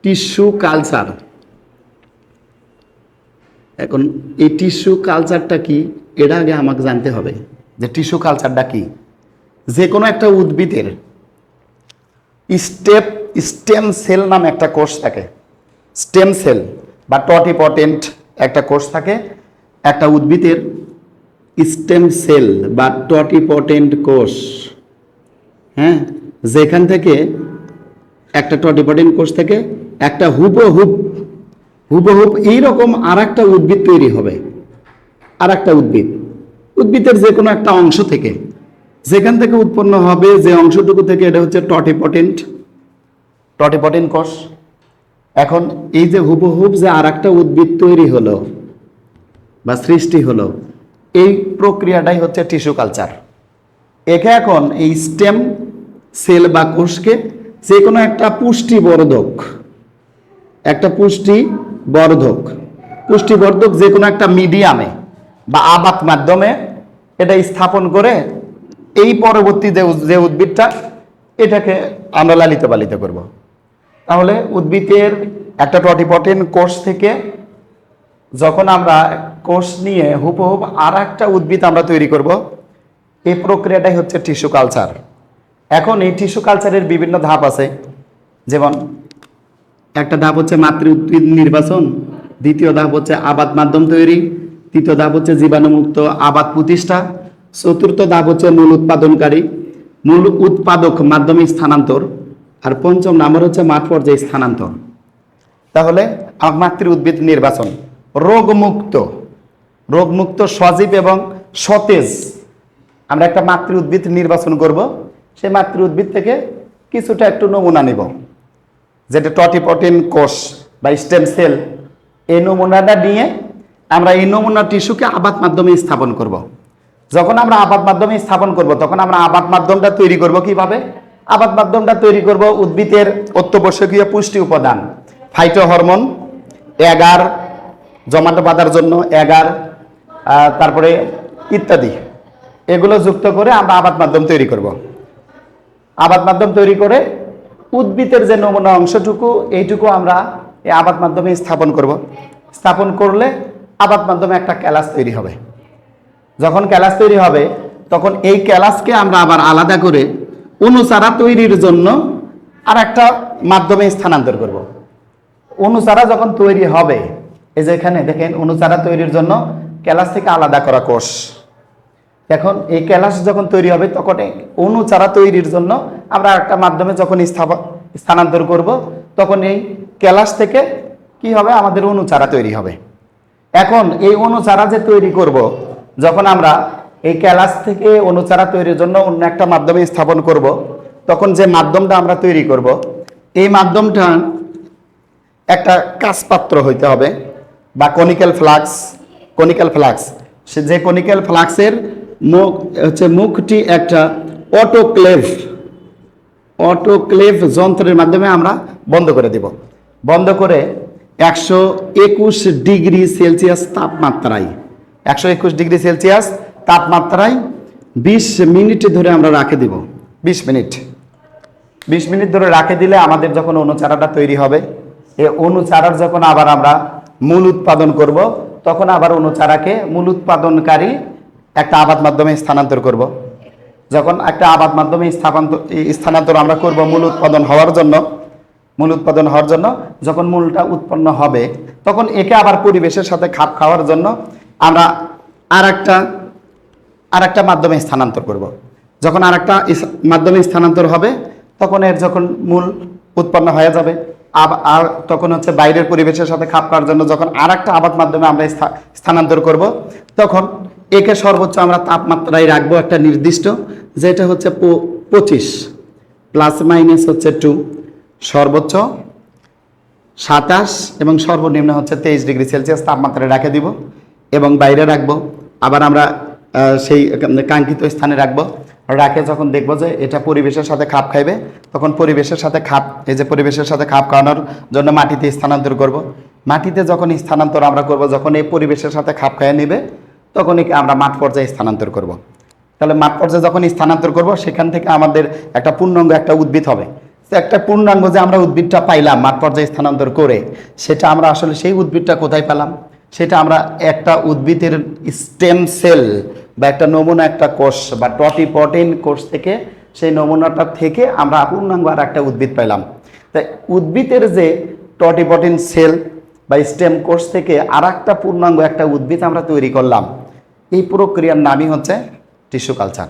Tissue culture. এখন এই tissue কালচারটা কি এটা আগে আমাকে জানতে হবে যে টিস্যু কালচারটা কি। যে কোনো একটা উদ্ভিদের স্টেম সেল নামে একটা কোষ থাকে, স্টেম সেল বা টটিপটেন্ট একটা কোষ থাকে একটা উদ্ভিদের, স্টেম সেল বা টটিপটেন্ট কোষ। হ্যাঁ, যেখান থেকে একটা টটিপটেন্ট কোষ থেকে একটা হুবহুব এইরকম আর একটা উদ্ভিদ তৈরি হবে। আর একটা উদ্ভিদের যে কোনো একটা অংশ থেকে, যেখান থেকে উৎপন্ন হবে যে অংশটুকু থেকে, এটা হচ্ছে টটিপটেন্ট কোষ। এখন এই যে হুবহুব যে আর একটা উদ্ভিদ তৈরি হলো বা সৃষ্টি হলো, এই প্রক্রিয়াটাই হচ্ছে টিস্যু কালচার। একে এখন এই স্টেম সেল বা কোষকে যে কোনো একটা পুষ্টিবর্ধক যে কোনো একটা মিডিয়ামে বা আবাদ মাধ্যমে এটা স্থাপন করে এই পরবর্তী যে উদ্ভিদটা, এটাকে আমরা লালিত পালিত করব। তাহলে উদ্ভিদের একটা টটিপটেন্ট কোষ থেকে যখন আমরা কোষ নিয়ে হুবহুব আর একটা উদ্ভিদ আমরা তৈরি করব, এই প্রক্রিয়াটাই হচ্ছে টিস্যু কালচার। এখন এই টিস্যু কালচারের বিভিন্ন ধাপ আছে। যেমন একটা ধাপ হচ্ছে মাতৃ উদ্ভিদ নির্বাচন, দ্বিতীয় ধাপ হচ্ছে আবাদ মাধ্যম তৈরি, তৃতীয় ধাপ হচ্ছে জীবাণুমুক্ত আবাদ প্রতিষ্ঠা, চতুর্থ ধাপ হচ্ছে মূল উৎপাদক মাধ্যমে স্থানান্তর, আর পঞ্চম নাম্বার হচ্ছে মাঠ পর্যায়ে স্থানান্তর। তাহলে মাতৃ উদ্ভিদ নির্বাচন, রোগমুক্ত সজীব এবং সতেজ আমরা একটা মাতৃ উদ্ভিদ নির্বাচন করব। সেই মাতৃ উদ্ভিদ থেকে কিছুটা একটু নমুনা নেব, যেটা টটিপটেন্ট কোষ বা স্টেম সেল। এই নমুনাটা নিয়ে আমরা এই নমুনা টিস্যুকে আবাদ মাধ্যমে স্থাপন করব। যখন আমরা আবাদ মাধ্যমে স্থাপন করব, তখন আমরা আবাদ মাধ্যমটা তৈরি করব কিভাবে? আবাদ মাধ্যমটা তৈরি করব উদ্ভিদের অত্যাবশ্যকীয় পুষ্টি উপাদান, ফাইটো হরমোন, এগার, জমাটো বাঁধার জন্য এগার, তারপরে ইত্যাদি, এগুলো যুক্ত করে আমরা আবাদ মাধ্যম তৈরি করব। আবাদ মাধ্যম তৈরি করে উদ্ভিদের যে নমুনা অংশটুকু, এইটুকু আমরা এই আবাদ মাধ্যমে স্থাপন করব। স্থাপন করলে আবাদ মাধ্যমে একটা ক্যালাস তৈরি হবে। যখন ক্যালাস তৈরি হবে, তখন এই ক্যালাসকে আমরা আবার আলাদা করে অনুচারা তৈরির জন্য আর একটা মাধ্যমে স্থানান্তর করব। অনুচারা যখন তৈরি হবে, এই যে এখানে দেখেন অনুচারা তৈরির জন্য ক্যালাস থেকে আলাদা করা কোষ। এখন এই ক্যালাস যখন তৈরি হবে, তখন অনুচারা তৈরির জন্য আমরা একটা মাধ্যমে যখন স্থানান্তর করব, তখন এই ক্যালাস থেকে কি হবে? আমাদের অনুচারা তৈরি হবে। এখন এই অনুচারা যে তৈরি করব, যখন আমরা এই ক্যালাস থেকে অনুচারা তৈরির জন্য অন্য একটা মাধ্যমে স্থাপন করব, তখন যে মাধ্যমটা আমরা তৈরি করব, এই মাধ্যমটা একটা কাঁচপাত্র হইতে হবে বা কনিক্যাল ফ্লাক্স। সে যে কনিক্যাল ফ্লাক্সের মুখটি একটা অটোক্লেভ যন্ত্রের মাধ্যমে আমরা বন্ধ করে দেব। বন্ধ করে 121 ডিগ্রি সেলসিয়াস তাপমাত্রায় 20 মিনিট ধরে আমরা রাখে দিব। 20 মিনিট ধরে রাখে দিলে আমাদের যখন অনুচারাটা তৈরি হবে, এই অনুচারার যখন আবার আমরা মূল উৎপাদন করব, তখন আবার অনুচারাকে মূল উৎপাদনকারী একটা আবাদ মাধ্যমে স্থানান্তর করব। যখন একটা আবাদ মাধ্যমে স্থানান্তর আমরা করব মূল উৎপাদন হওয়ার জন্য, যখন মূলটা উৎপন্ন হবে, তখন একে আবার পরিবেশের সাথে খাপ খাওয়ার জন্য আমরা আর একটা মাধ্যমে স্থানান্তর করব। যখন আর একটা মাধ্যমে স্থানান্তর হবে, তখন এর যখন মূল উৎপন্ন হয়ে যাবে, আর তখন হচ্ছে বাইরের পরিবেশের সাথে খাপ খাওয়ার জন্য যখন আর একটা আবাদ মাধ্যমে আমরা স্থানান্তর করব, তখন একে সর্বোচ্চ আমরা তাপমাত্রায় রাখবো একটা নির্দিষ্ট, যেটা হচ্ছে 25 ± হচ্ছে 2, সর্বোচ্চ 27 এবং সর্বনিম্ন হচ্ছে 23 ডিগ্রি সেলসিয়াস তাপমাত্রায় রেখে দিব এবং বাইরে রাখবো। আবার আমরা সেই কাঙ্ক্ষিত স্থানে রাখবো। রাখে যখন দেখবো যে এটা পরিবেশের সাথে খাপ খাইবে, তখন পরিবেশের সাথে খাপ খাওয়ানোর জন্য মাটিতে স্থানান্তর করব। মাটিতে যখন স্থানান্তর আমরা করব, যখন এই পরিবেশের সাথে খাপ খাইয়ে নেবে, তখন একে আমরা মাঠ পর্যায়ে স্থানান্তর করব। তাহলে মাঠ পর্যায়ে যখন স্থানান্তর করব, সেখান থেকে আমাদের একটা পূর্ণাঙ্গ একটা উদ্ভিদ হবে, তো একটা পূর্ণাঙ্গ যে আমরা উদ্ভিদটা পাইলাম মাঠ পর্যায়ে স্থানান্তর করে, সেটা আমরা আসলে সেই উদ্ভিদটা কোথায় পেলাম? সেটা আমরা একটা উদ্ভিদের স্টেম সেল বা একটা নমুনা, একটা কোষ বা টটিপটেন কোষ থেকে, সেই নমুনাটা থেকে আমরা পূর্ণাঙ্গ আর একটা উদ্ভিদ পাইলাম। তাই উদ্ভিদের যে টটিপটেন সেল বা স্টেম কোষ থেকে আর একটা পূর্ণাঙ্গ একটা উদ্ভিদ আমরা তৈরি করলাম, এই প্রক্রিয়ার নামই হচ্ছে টিস্যু কালচার।